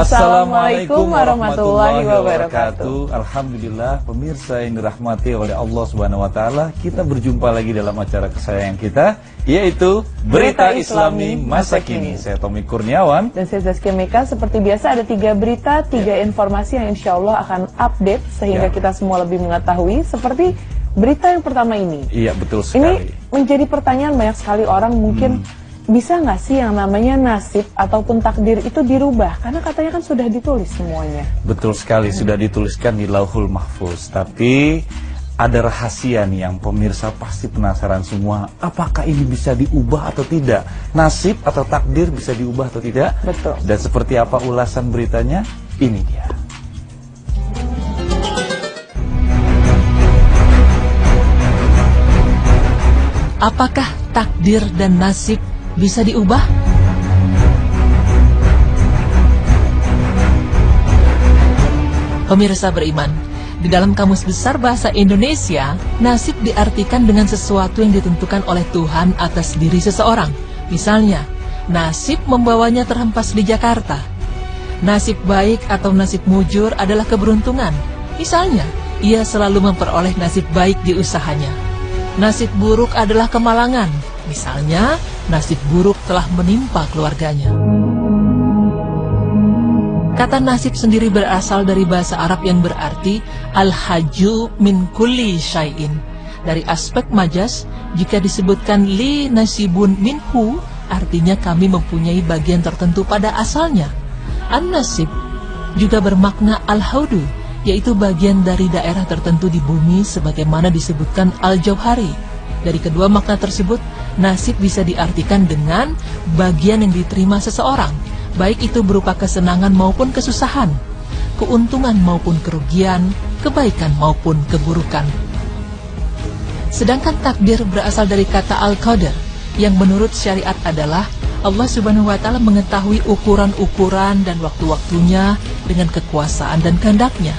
Assalamualaikum warahmatullahi wabarakatuh. Alhamdulillah, pemirsa yang dirahmati oleh Allah Subhanahu wa taala, kita berjumpa lagi dalam acara kesayangan kita, yaitu Berita Islami Masa Kini. Saya Tommy Kurniawan dan saya Zaskia Meka. Seperti biasa ada 3 berita, 3 informasi yang insya Allah akan update sehingga kita semua lebih mengetahui. Seperti berita yang pertama ini. Iya, betul sekali. Ini menjadi pertanyaan banyak sekali orang, mungkin bisa nggak sih yang namanya nasib ataupun takdir itu dirubah? Karena katanya kan sudah ditulis semuanya. Betul sekali, sudah dituliskan di Lauhul Mahfuz. Tapi ada rahasia nih yang pemirsa pasti penasaran semua. Apakah ini bisa diubah atau tidak? Nasib atau takdir bisa diubah atau tidak? Betul. Dan seperti apa ulasan beritanya? Ini dia. Apakah takdir dan nasib bisa diubah? Pemirsa beriman, di dalam Kamus Besar Bahasa Indonesia, nasib diartikan dengan sesuatu yang ditentukan oleh Tuhan atas diri seseorang. Misalnya, nasib membawanya terhempas di Jakarta. Nasib baik atau nasib mujur adalah keberuntungan. Misalnya, ia selalu memperoleh nasib baik di usahanya. Nasib buruk adalah kemalangan. Misalnya, nasib buruk telah menimpa keluarganya. Kata nasib sendiri berasal dari bahasa Arab yang berarti al-haju min kulli syai'in. Dari aspek majas, jika disebutkan li nasibun minhu, artinya kami mempunyai bagian tertentu pada asalnya. An-nasib juga bermakna al-haudu, yaitu bagian dari daerah tertentu di bumi sebagaimana disebutkan Al-Jauhari. Dari kedua makna tersebut, nasib bisa diartikan dengan bagian yang diterima seseorang, baik itu berupa kesenangan maupun kesusahan, keuntungan maupun kerugian, kebaikan maupun keburukan. Sedangkan takdir berasal dari kata al-qadar, yang menurut syariat adalah Allah Subhanahu wa taala mengetahui ukuran-ukuran dan waktu-waktunya dengan kekuasaan dan kehendaknya.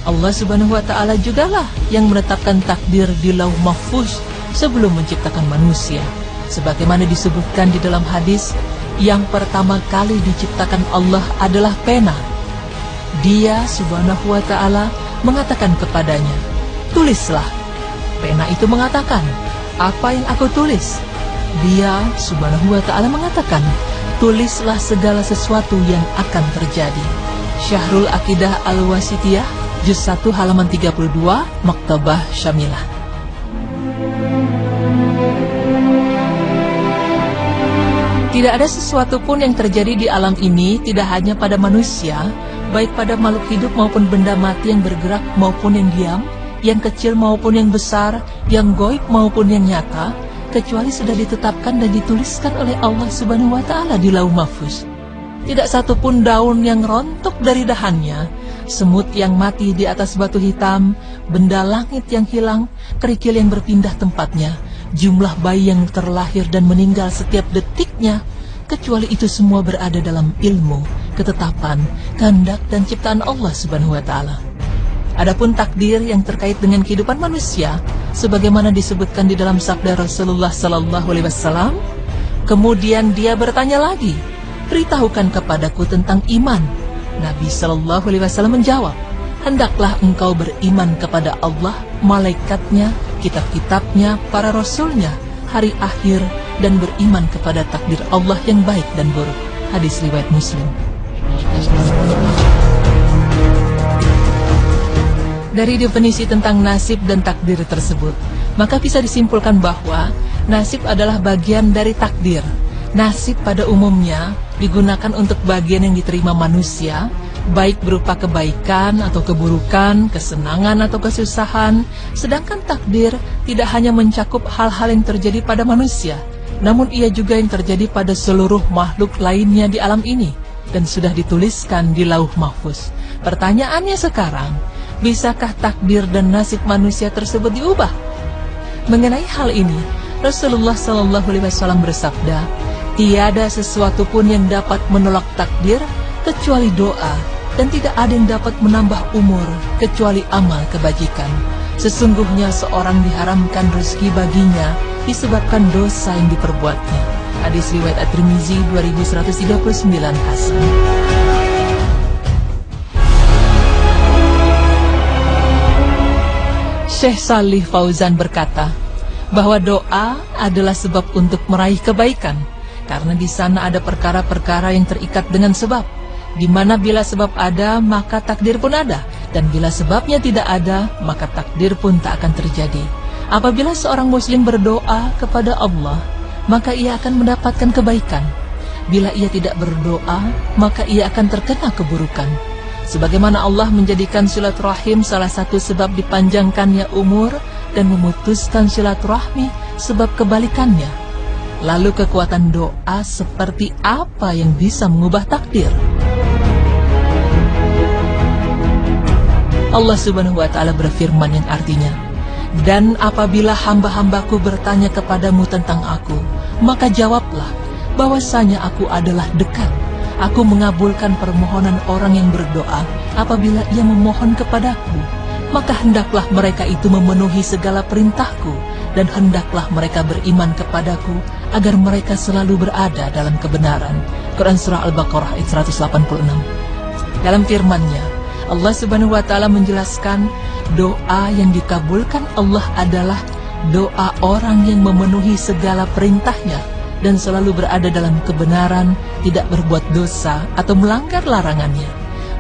Allah Subhanahu wa taala jugalah yang menetapkan takdir di Lauh Mahfuz sebelum menciptakan manusia. Sebagaimana disebutkan di dalam hadis, yang pertama kali diciptakan Allah adalah pena. Dia Subhanahu wa ta'ala mengatakan kepadanya, tulislah. Pena itu mengatakan, apa yang aku tulis? Dia Subhanahu wa ta'ala mengatakan, tulislah segala sesuatu yang akan terjadi. Syahrul Aqidah Al-Wasitiyah, Juz 1 halaman 32, Maktabah Syamilah. Tidak ada sesuatu pun yang terjadi di alam ini, tidak hanya pada manusia, baik pada makhluk hidup maupun benda mati yang bergerak maupun yang diam, yang kecil maupun yang besar, yang gaib maupun yang nyata, kecuali sudah ditetapkan dan dituliskan oleh Allah Subhanahu wa taala di Lauh Mahfuz. Tidak satu pun daun yang rontok dari dahannya, semut yang mati di atas batu hitam, benda langit yang hilang, kerikil yang berpindah tempatnya, jumlah bayi yang terlahir dan meninggal setiap detiknya, kecuali itu semua berada dalam ilmu, ketetapan, kehendak dan ciptaan Allah Subhanahu wa taala. Adapun takdir yang terkait dengan kehidupan manusia, sebagaimana disebutkan di dalam sabda Rasulullah sallallahu alaihi wasallam, kemudian dia bertanya lagi, beritahukan kepadaku tentang iman. Nabi sallallahu alaihi wasallam menjawab, hendaklah engkau beriman kepada Allah, malaikatnya, kitab-kitabnya, para rasulnya, hari akhir, dan beriman kepada takdir Allah yang baik dan buruk. Hadis riwayat Muslim. Dari definisi tentang nasib dan takdir tersebut, maka bisa disimpulkan bahwa nasib adalah bagian dari takdir. Nasib pada umumnya digunakan untuk bagian yang diterima manusia, baik berupa kebaikan atau keburukan, kesenangan atau kesusahan. Sedangkan takdir tidak hanya mencakup hal-hal yang terjadi pada manusia, namun ia juga yang terjadi pada seluruh makhluk lainnya di alam ini, dan sudah dituliskan di Lauh Mahfuz. Pertanyaannya sekarang, bisakah takdir dan nasib manusia tersebut diubah? Mengenai hal ini, Rasulullah SAW bersabda, tiada sesuatu pun yang dapat menolak takdir kecuali doa, dan tidak ada yang dapat menambah umur kecuali amal kebajikan. Sesungguhnya seorang diharamkan rezeki baginya disebabkan dosa yang diperbuatnya. Hadis riwayat At-Tirmizi 2139 Hasan. Syekh Salih Fauzan berkata bahwa doa adalah sebab untuk meraih kebaikan, karena di sana ada perkara-perkara yang terikat dengan sebab, di mana bila sebab ada maka takdir pun ada, dan bila sebabnya tidak ada maka takdir pun tak akan terjadi. Apabila seorang muslim berdoa kepada Allah, maka ia akan mendapatkan kebaikan. Bila ia tidak berdoa, maka ia akan terkena keburukan. Sebagaimana Allah menjadikan silaturahim salah satu sebab dipanjangkannya umur dan memutuskan silaturahmi sebab kebalikannya. Lalu kekuatan doa seperti apa yang bisa mengubah takdir? Allah Subhanahu wa Ta'ala berfirman yang artinya, "Dan apabila hamba-hambaku bertanya kepadamu tentang aku, maka jawablah bahwasanya aku adalah dekat. Aku mengabulkan permohonan orang yang berdoa apabila ia memohon kepadaku. Maka hendaklah mereka itu memenuhi segala perintahku, dan hendaklah mereka beriman kepadaku agar mereka selalu berada dalam kebenaran." Quran Surah Al-Baqarah ayat 186. Dalam firman-Nya, Allah Subhanahu wa Ta'ala menjelaskan doa yang dikabulkan Allah adalah doa orang yang memenuhi segala perintahnya dan selalu berada dalam kebenaran, tidak berbuat dosa atau melanggar larangannya.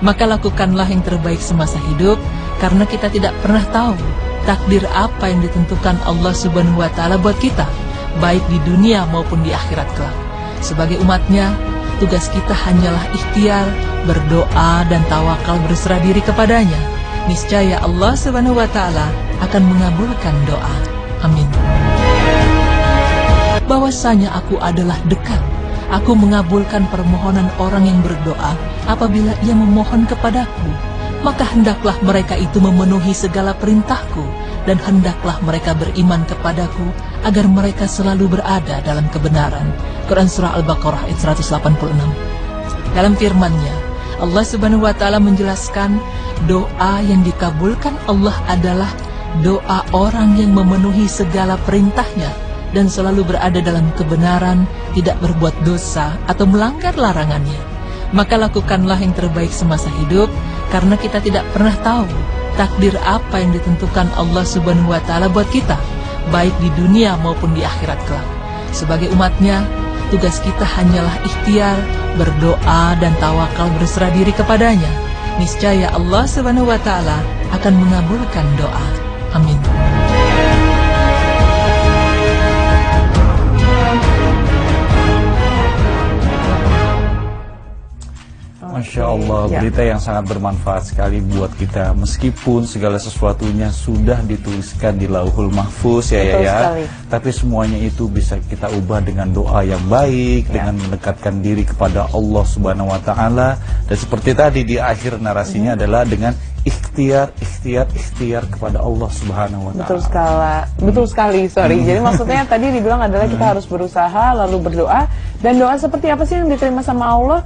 Maka lakukanlah yang terbaik semasa hidup, karena kita tidak pernah tahu takdir apa yang ditentukan Allah Subhanahu wa Ta'ala buat kita, baik di dunia maupun di akhirat kelak. Sebagai umatnya, tugas kita hanyalah ikhtiar, berdoa dan tawakal berserah diri kepadanya. Niscaya Allah Subhanahu wa Ta'ala akan mengabulkan doa. Amin. Bahwasanya aku adalah dekat. Aku mengabulkan permohonan orang yang berdoa apabila ia memohon kepadaku. Maka hendaklah mereka itu memenuhi segala perintahku, dan hendaklah mereka beriman kepadaku agar mereka selalu berada dalam kebenaran. Quran Surah Al-Baqarah ayat 186. Dalam firman-Nya, Allah Subhanahu wa Ta'ala menjelaskan doa yang dikabulkan Allah adalah doa orang yang memenuhi segala perintahnya dan selalu berada dalam kebenaran, tidak berbuat dosa atau melanggar larangannya. Maka lakukanlah yang terbaik semasa hidup, karena kita tidak pernah tahu takdir apa yang ditentukan Allah Subhanahu wa Ta'ala buat kita, baik di dunia maupun di akhirat kelak. Sebagai umatnya, tugas kita hanyalah ikhtiar, berdoa dan tawakal berserah diri kepadanya. Niscaya Allah Subhanahu wa Ta'ala akan mengabulkan doa. Amin. Masya Allah, berita yang sangat bermanfaat sekali buat kita. Meskipun segala sesuatunya sudah dituliskan di Lauhul Mahfuz ya, tapi semuanya itu bisa kita ubah dengan doa yang baik, dengan mendekatkan diri kepada Allah Subhanahu wa Ta'ala. Dan seperti tadi di akhir narasinya adalah dengan ikhtiar kepada Allah Subhanahu wa Ta'ala. Betul sekali. Jadi maksudnya tadi dibilang adalah kita harus berusaha lalu berdoa. Dan doa seperti apa sih yang diterima sama Allah?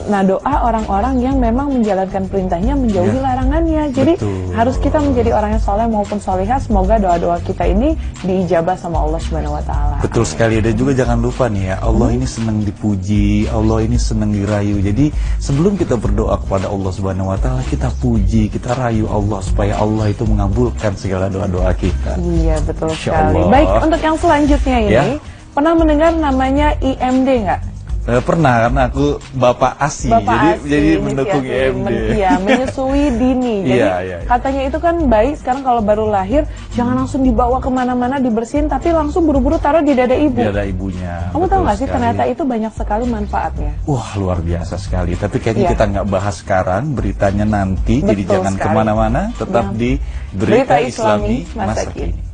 Nah, doa orang-orang yang memang menjalankan perintahnya, menjauhi larangannya. Jadi harus kita menjadi orang yang soleh maupun solihah. Semoga doa-doa kita ini diijabah sama Allah Subhanahu wa Ta'ala. Betul sekali. Dan juga jangan lupa nih ya, Allah ini senang dipuji, Allah ini senang dirayu. Jadi sebelum kita berdoa kepada Allah Subhanahu wa Ta'ala, kita puji, kita rayu Allah supaya Allah itu mengabulkan segala doa-doa kita. Iya, betul sekali. Baik, untuk yang selanjutnya ini, pernah mendengar namanya IMD nggak? Pernah, karena aku Bapak ASI, jadi mendukung IMD. Iya, menyusui dini. Jadi katanya itu kan baik sekarang kalau baru lahir, jangan langsung dibawa kemana-mana, dibersihin, tapi langsung buru-buru taruh di dada ibu. Di dada ibunya. Kamu tahu nggak sih, ternyata itu banyak sekali manfaatnya. Wah, luar biasa sekali. Tapi kayaknya kita nggak bahas sekarang, beritanya nanti. Jadi jangan kemana-mana, tetap di Berita Islami Masa Kini.